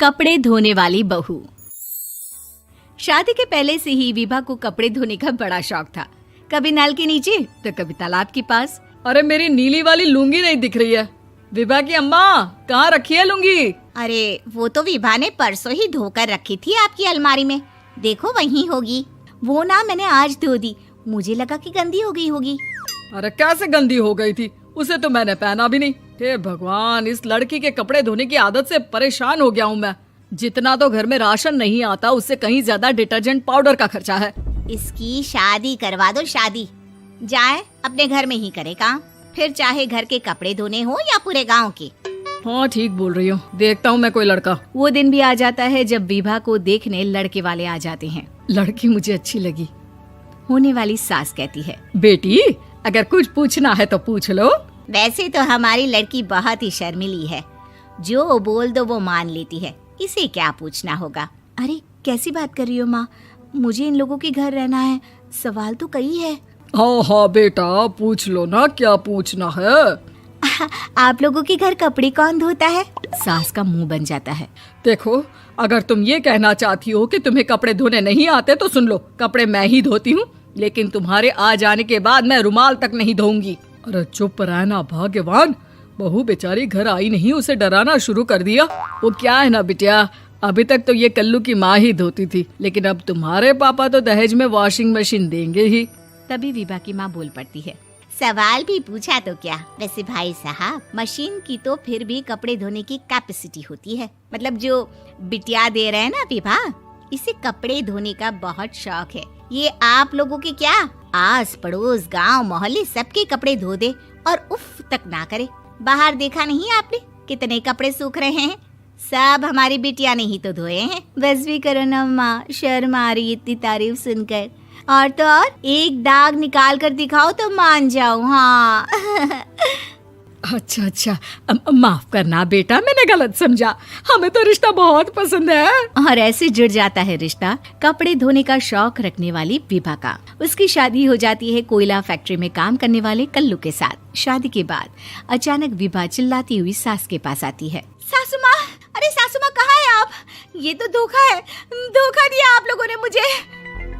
कपड़े धोने वाली बहू। शादी के पहले से ही विभा को कपड़े धोने का बड़ा शौक था। कभी नल के नीचे तो कभी तालाब के पास। अरे मेरी नीली वाली लुंगी नहीं दिख रही है। विभा की अम्मा, कहाँ रखी है लुंगी? अरे वो तो विभा ने परसों ही धोकर रखी थी आपकी अलमारी में, देखो वहीं होगी। वो ना मैंने आज धो दी, मुझे लगा कि गंदी हो गई होगी। अरे कैसे गंदी हो गई थी? उसे तो मैंने पहना भी नहीं। हे भगवान, इस लड़की के कपड़े धोने की आदत से परेशान हो गया हूँ मैं। जितना तो घर में राशन नहीं आता, उससे कहीं ज्यादा डिटर्जेंट पाउडर का खर्चा है। इसकी शादी करवा दो, शादी जाए अपने घर में ही करे काम, फिर चाहे घर के कपड़े धोने हो या पूरे गांव के। हाँ ठीक बोल रही हूँ, देखता हूँ मैं कोई लड़का। वो दिन भी आ जाता है जब विभा को देखने लड़के वाले आ जाते हैं। लड़की मुझे अच्छी लगी। होने वाली सास कहती है, बेटी अगर कुछ पूछना है तो पूछ लो। वैसे तो हमारी लड़की बहुत ही शर्मीली है, जो बोल दो वो मान लेती है, इसे क्या पूछना होगा। अरे कैसी बात कर रही हो माँ, मुझे इन लोगों के घर रहना है, सवाल तो कई है। हाँ हाँ बेटा, पूछ लो ना, क्या पूछना है। आप लोगों के घर कपड़े कौन धोता है? सास का मुंह बन जाता है। देखो, अगर तुम ये कहना चाहती हो कि तुम्हें कपड़े धोने नहीं आते तो सुन लो, कपड़े मैं ही धोती हूँ, लेकिन तुम्हारे आ जाने के बाद मैं रुमाल तक नहीं धोऊंगी। अरे चुप रहना भाग्यवान, बहू बेचारी घर आई नहीं, उसे डराना शुरू कर दिया। वो क्या है ना बिटिया, अभी तक तो ये कल्लू की माँ ही धोती थी, लेकिन अब तुम्हारे पापा तो दहेज में वॉशिंग मशीन देंगे ही। तभी विभा की माँ बोल पड़ती है, सवाल भी पूछा तो क्या। वैसे भाई साहब, मशीन की तो फिर भी कपड़े धोने की कैपेसिटी होती है। मतलब जो बिटिया दे रहे हैं ना विभा, इसे कपड़े धोने का बहुत शौक है। ये आप लोगों के क्या, आस पड़ोस गांव मोहल्ले सबके कपड़े धो दे और उफ तक ना करे। बाहर देखा नहीं आपने कितने कपड़े सूख रहे हैं? सब हमारी बिटिया ने ही तो धोए हैं। बस भी करो ना माँ, शर्म आ रही इतनी तारीफ सुनकर। और तो और एक दाग निकाल कर दिखाओ तो मान जाऊं। हाँ अच्छा, माफ करना बेटा, मैंने गलत समझा। हमें तो रिश्ता बहुत पसंद है। और ऐसे जुड़ जाता है रिश्ता कपड़े धोने का शौक रखने वाली विभा का। उसकी शादी हो जाती है कोयला फैक्ट्री में काम करने वाले कल्लू के साथ। शादी के बाद अचानक विभा चिल्लाती हुई सास के पास आती है। सासू माँ, अरे सासू माँ कहाँ है आप? ये तो धोखा है, धोखा दिया आप लोगों ने मुझे।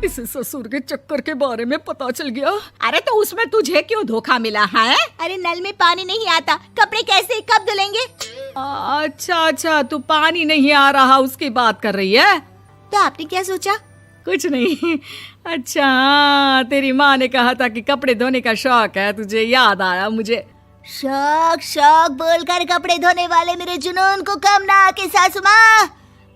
इसे ससुर के चक्कर के बारे में पता चल गया। अरे तो उसमें तुझे क्यों धोखा मिला है? अरे नल में पानी नहीं आता, कपड़े कैसे कब धुलेंगे? अच्छा, तू पानी नहीं आ रहा उसकी बात कर रही है। तो आपने क्या सोचा? कुछ नहीं। अच्छा, तेरी माँ ने कहा था कि कपड़े धोने का शौक है तुझे, याद आया मुझे। शौक बोलकर कपड़े धोने वाले मेरे जुनून को कम ना आके सासू माँ,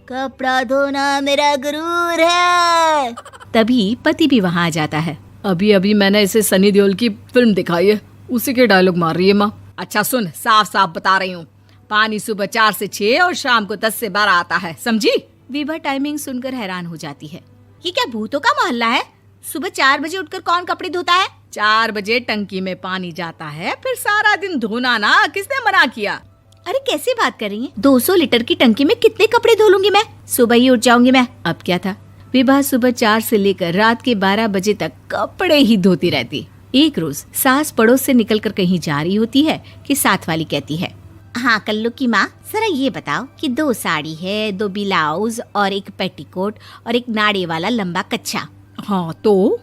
कपड़ा धोना मेरा गुरूर है। तभी पति भी वहाँ आ जाता है। अभी मैंने इसे सनी देओल की फिल्म दिखाई है, उसी के डायलॉग मार रही है माँ। अच्छा सुन, साफ साफ बता रही हूँ, पानी सुबह 4 से 6 और शाम को 10 से 12 आता है, समझी? विभा टाइमिंग सुनकर हैरान हो जाती है। ये क्या भूतों का मोहल्ला है? सुबह 4 बजे उठकर कौन कपड़े धोता है? 4 बजे टंकी में पानी जाता है, फिर सारा दिन धोना ना, किसने मना किया? अरे कैसी बात कर रही हैं? 200 लीटर की टंकी में कितने कपड़े धो लूंगी मैं? सुबह ही उठ जाऊंगी मैं। अब क्या था, विभा सुबह 4 से लेकर रात के 12 बजे तक कपड़े ही धोती रहती। एक रोज सास पड़ोस से निकलकर कहीं जा रही होती है कि साथ वाली कहती है, हाँ कल्लू की माँ, जरा ये बताओ कि 2 साड़ी है, 2 ब्लाउज और एक पेटीकोट और एक नाड़े वाला लंबा कच्छा। हाँ तो?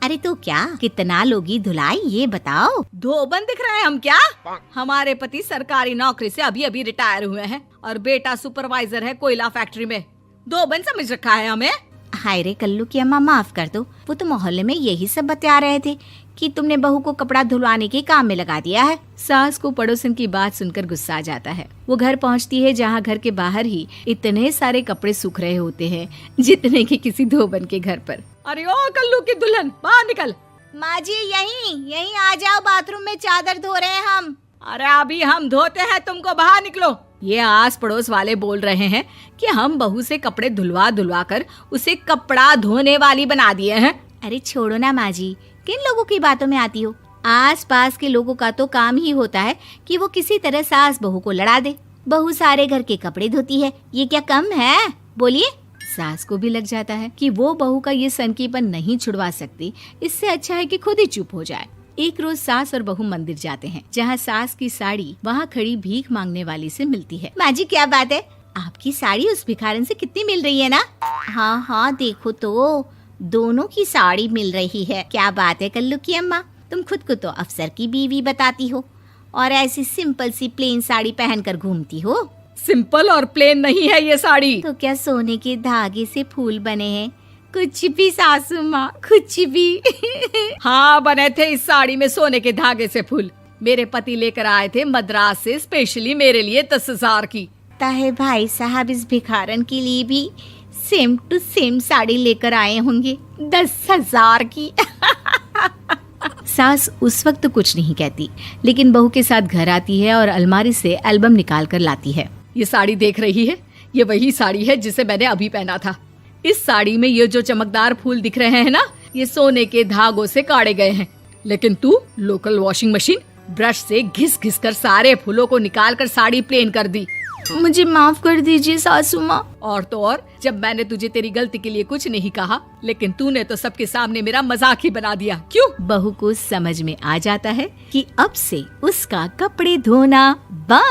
अरे तो क्या, कितना लोगी धुलाई ये बताओ। धोबन दिख रहे हैं हम क्या? हमारे पति सरकारी नौकरी से अभी रिटायर हुए हैं और बेटा सुपरवाइजर है कोयला फैक्ट्री में। धोबन समझ रखा है हमें? हाय रे कल्लू की अम्मा, माफ कर दो, वो तो मोहल्ले में यही सब बता रहे थे कि तुमने बहू को कपड़ा धुलवाने के काम में लगा दिया है। सास को पड़ोसन की बात सुनकर गुस्सा आ जाता है। वो घर पहुंचती है जहां घर के बाहर ही इतने सारे कपड़े सूख रहे होते हैं जितने कि किसी धोबन के घर पर। अरे ओ कल्लू की दुल्हन, बाहर निकल। माँ जी यहीं आ जाओ, बाथरूम में चादर धो रहे हैं हम। अरे अभी हम धोते हैं, तुमको बाहर निकलो। ये आस पड़ोस वाले बोल रहे हैं कि हम बहू से कपड़े धुलवा कर उसे कपड़ा धोने वाली बना दिए हैं। अरे छोड़ो ना माँ जी, किन लोगों की बातों में आती हो? आस पास के लोगों का तो काम ही होता है कि वो किसी तरह सास बहू को लड़ा दे। बहू सारे घर के कपड़े धोती है, ये क्या कम है? बोलिए। सास को भी लग जाता है कि वो बहू का ये सनकीपन नहीं छुड़वा सकती, इससे अच्छा है कि खुद ही चुप हो जाए। एक रोज सास और बहू मंदिर जाते हैं, जहाँ सास की साड़ी वहाँ खड़ी भीख मांगने वाली से मिलती है। माँ जी क्या बात है, आपकी साड़ी उस भिखारन से कितनी मिल रही है ना? हाँ हाँ देखो तो, दोनों की साड़ी मिल रही है। क्या बात है कल्लू की अम्मा, तुम खुद को तो अफसर की बीवी बताती हो और ऐसी सिंपल सी प्लेन साड़ी पहनकर घूमती हो। सिंपल और प्लेन नहीं है ये साड़ी। तो क्या सोने के धागे से फूल बने हैं? कुछ भी सासू माँ, कुछ भी। हाँ बने थे इस साड़ी में सोने के धागे से फूल। मेरे पति लेकर आए थे मद्रास से स्पेशली मेरे लिए 10,000 की। ताहे भाई साहब इस भिखारन के लिए भी सेम टू सेम साड़ी लेकर आए होंगे 10,000 की। सास उस वक्त तो कुछ नहीं कहती, लेकिन बहू के साथ घर आती है और अलमारी से एल्बम निकाल कर लाती है। ये साड़ी देख रही है, ये वही साड़ी है जिसे मैंने अभी पहना था। इस साड़ी में ये जो चमकदार फूल दिख रहे हैं ना, ये सोने के धागों से काढ़े गए हैं। लेकिन तू लोकल वॉशिंग मशीन ब्रश से घिस घिस कर सारे फूलों को निकाल कर साड़ी प्लेन कर दी। मुझे माफ कर दीजिए सासू माँ। और तो और, जब मैंने तुझे तेरी गलती के लिए कुछ नहीं कहा, लेकिन तूने तो सबके सामने मेरा मजाक ही बना दिया। क्यों? बहू को समझ में आ जाता है कि अब से उसका कपड़े धोना बंद।